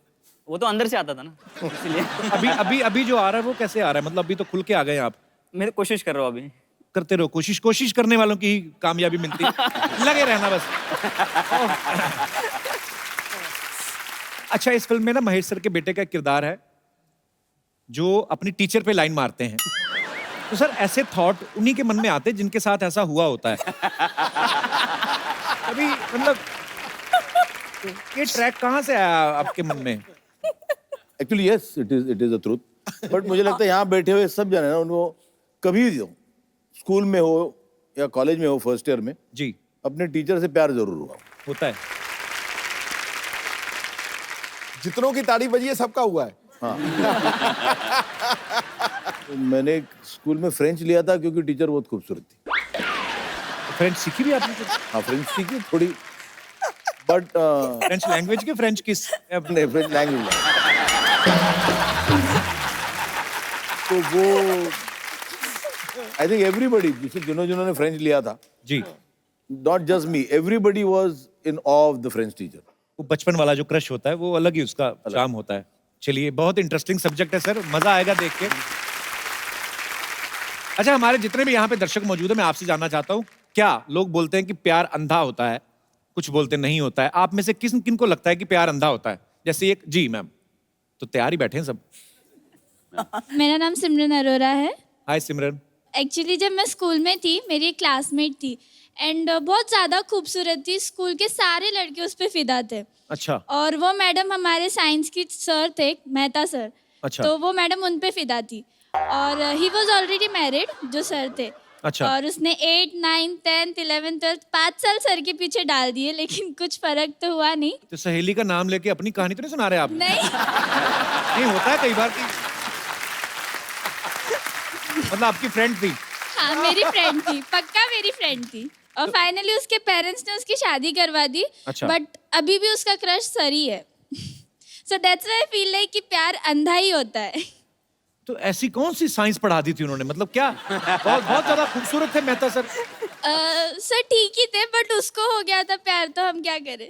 वो तो अंदर से आता था ना, इसलिए। अभी जो आ रहा है वो कैसे आ रहा है? मतलब अभी तो खुल के आ गए आप। मैं कोशिश कर रहा हूँ अभी। करते रहो कोशिश करने वालों की कामयाबी मिलती है। लगे रहना बस। अच्छा, इस फिल्म में ना महेश सर के बेटे का एक किरदार है जो अपनी टीचर पे लाइन मारते हैं। तो सर ऐसे थॉट उन्हीं के मन में आते हैं जिनके साथ ऐसा हुआ होता है। अभी मतलब ये ट्रैक कहाँ से आया आपके मन में? Actually yes, it is a truth. But मुझे लगता है यहाँ बैठे हुए सब जाने ना, उनको कभी भी स्कूल में हो या कॉलेज में हो फर्स्ट ईयर में जी अपने टीचर से प्यार जरूर हुआ होता है। जितनों की ताड़ी बजी है सबका हुआ है। हाँ। तो मैंने स्कूल में फ्रेंच लिया था क्योंकि टीचर बहुत खूबसूरत थी। फ्रेंच सीखी भी आपने? हाँ फ्रेंच सीखी थोड़ी, बट फ्रेंच लैंग्वेज के फ्रेंच किस? नहीं फ्रेंच लैंग्वेज। तो वो आई थिंक एवरीबडी, जिन्होंने फ्रेंच लिया था जी, not just me, everybody was in awe of the French teacher. वो बचपन वाला जो क्रश होता है वो अलग ही उसका चार्म होता है। चलिए, बहुत इंटरेस्टिंग सब्जेक्ट है सर, मजा आएगा देख के। अच्छा, हमारे जितने भी यहाँ पे दर्शक मौजूद हैं, मैं आपसे जानना चाहता हूँ, क्या लोग बोलते हैं कि प्यार अंधा होता है, कुछ बोलते नहीं होता है, आप में से किन को लगता है कि प्यार अंधा होता है? जैसे एक जी मैम, तो तैयार ही बैठे हैं सब। मेरा नाम सिमरन अरोरा है। हाय सिमरन। एक्चुअली जब मैं स्कूल में थी, मेरी एक क्लासमेट थी एंड बहुत ज़्यादा खूबसूरत थी, स्कूल के सारे लड़के उस पर फिदा थे। अच्छा। और वो मैडम हमारे साइंस की सर थे, मेहता सर। अच्छा। तो वो मैडम उन पे फिदा थी और ही वॉज ऑलरेडी मैरिड, जो सर थे। अच्छा। और उसने 8, 9, 10, 11, 12 5 साल सर के पीछे डाल दिए, लेकिन कुछ फर्क तो हुआ नहीं। तो सहेली का नाम लेके अपनी कहानी तो नहीं सुना रहे आप? नहीं होता है कई बार कि मतलब आपकी फ्रेंड थी? हाँ, मेरी फ्रेंड थी, पक्का मेरी फ्रेंड थी। और फाइनली उसके पेरेंट्स ने उसकी शादी करवा दी। अच्छा। बट अभी भी उसका क्रश सर ही है। So that's why I feel like कि प्यार अंधा ही होता है। तो ऐसी कौन सी साइंस पढ़ा दी थी उन्होंने? मतलब क्या बहुत ज्यादा खूबसूरत थे मेहता सर? सर ठीक ही थे, बट उसको हो गया था प्यार, तो हम क्या करें?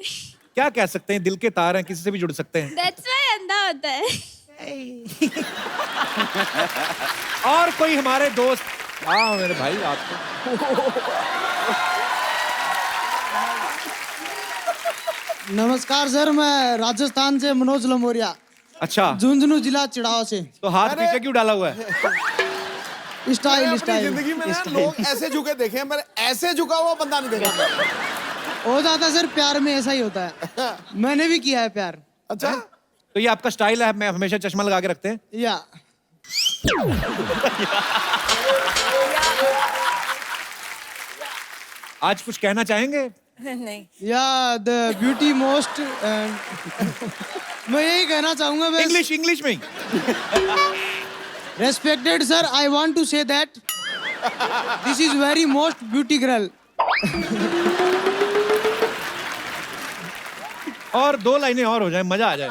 क्या कह सकते हैं, दिल के तार हैं, किसी से भी जुड़ सकते हैं। दैट्स व्हाई अंधा होता है। और कोई हमारे दोस्त? हाँ मेरे भाई, आपको नमस्कार सर, मैं राजस्थान से मनोज लमोरिया। अच्छा। झुंझुनू जिला चिड़ाव से। तो हाथ पीछे क्यों डाला हुआ है? स्टाइल अपनी स्टाइल जिंदगी में ना लोग ऐसे झुके देखे हैं, मैंने ऐसे झुका हुआ बंदा नहीं देखा। हो जाता सर, प्यार में ऐसा ही होता है। मैंने भी किया है प्यार। अच्छा। तो ये आपका स्टाइल है, मैं हमेशा चश्मा लगा के रखते हैं? या आज कुछ कहना चाहेंगे? नहीं। या द ब्यूटी मोस्ट, मैं यही कहना चाहूंगा बस। इंग्लिश में ही। Respected sir, I want to say that this is very most beauty girl. और 2 लाइनें और हो जाए, मजा आ जाए।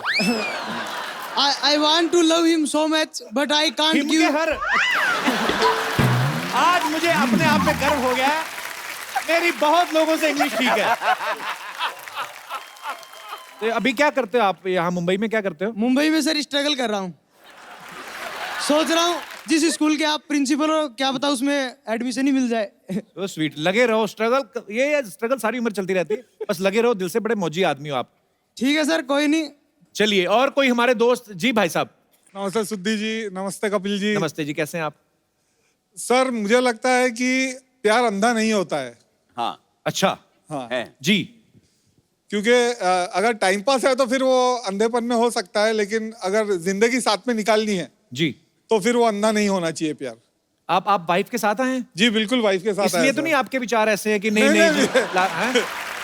I want to love him so much, but I can't give. आज मुझे अपने आप पे गर्व हो गया है, मेरी बहुत लोगों से इंग्लिश ठीक है। तो अभी क्या करते हो आप यहाँ मुंबई में? क्या करते हो? मुंबई में सर स्ट्रगल कर रहा हूँ, सोच रहा हूँ जिस स्कूल के आप प्रिंसिपल हो, क्या पता उसमें एडमिशन ही मिल जाए। तो स्वीट, लगे रहो, स्ट्रगल ये स्ट्रगल सारी उम्र चलती रहती है, बस लगे रहो, दिल से बड़े मौजी आदमी हो आप। ठीक है सर, कोई नहीं। चलिए, और कोई हमारे दोस्त? जी भाई साहब। नमस्ते सुद्दी जी, नमस्ते कपिल जी। नमस्ते जी, कैसे हैं आप? सर मुझे लगता है कि प्यार अंधा नहीं होता है। हाँ। अच्छा। हाँ है जी। क्योंकि अगर टाइम पास है तो फिर वो अंधेपन में हो सकता है, लेकिन अगर जिंदगी साथ में निकालनी है जी, तो फिर वो अंधा नहीं होना चाहिए प्यार। आप वाइफ के साथ आए हैं? जी बिल्कुल, वाइफ के साथ। इसलिए तो नहीं आपके विचार ऐसे हैं कि नहीं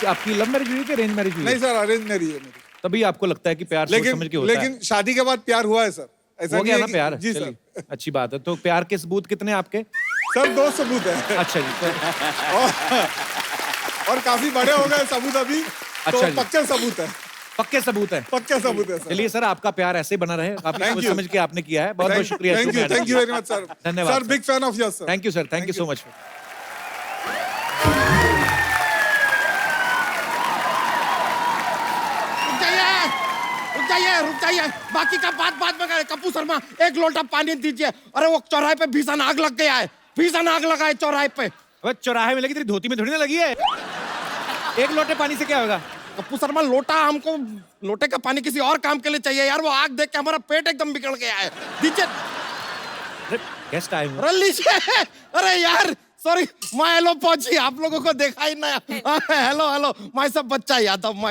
आपकी लव मैरिज हुई कि अरेंज मैरिज हुई? नहीं सर, अरेंज मैरिज है मेरी। तभी आपको लगता है कि प्यार सोच समझ के होता है। लेकिन शादी के बाद प्यार हुआ है सर, ऐसा हो नहीं गया है ना कि- प्यार? जी चलिए, सर। अच्छी बात है। तो प्यार के सबूत कितने आपके? सर 2 सबूत है। अच्छा जी। और काफी बड़े हो गए सबूत अभी। अच्छा तो जी। पक्के सबूत है। पक्के सबूत है? पक्के सबूत है सर। चलिए सर, आपका प्यार ऐसे ही बना रहे, काफी Thank सोच you. समझ के आपने किया है, बहुत बहुत शुक्रिया। Thank you very much sir. धन्यवाद sir, big fan of yours sir. Thank you sir, thank you so much. रुक जाइए, बाकी का बात में करें। कपूर शर्मा, एक लोटा पानी दीजिए। अरे वो चौराहे पे भीषण आग लग गया है, भीषण आग लगा है चौराहे पे। अबे चौराहे में लगी, तेरी धोती में थोड़ी ना लगी है। एक लोटे पानी से क्या होगा? कपूर शर्मा, लोटा हमको, लोटे का पानी किसी और काम के लिए चाहिए यार। वो आग देख के हमारा पेट एकदम बिगड़ गया है। दीजिए। गेस्ट आए हुए। अरे लीजिए। अरे यार सॉरी, मैं हेलो पहुंची, आप लोगों को देखा ही ना। हेलो हेलो, मैं सब बच्चा यादव, मैं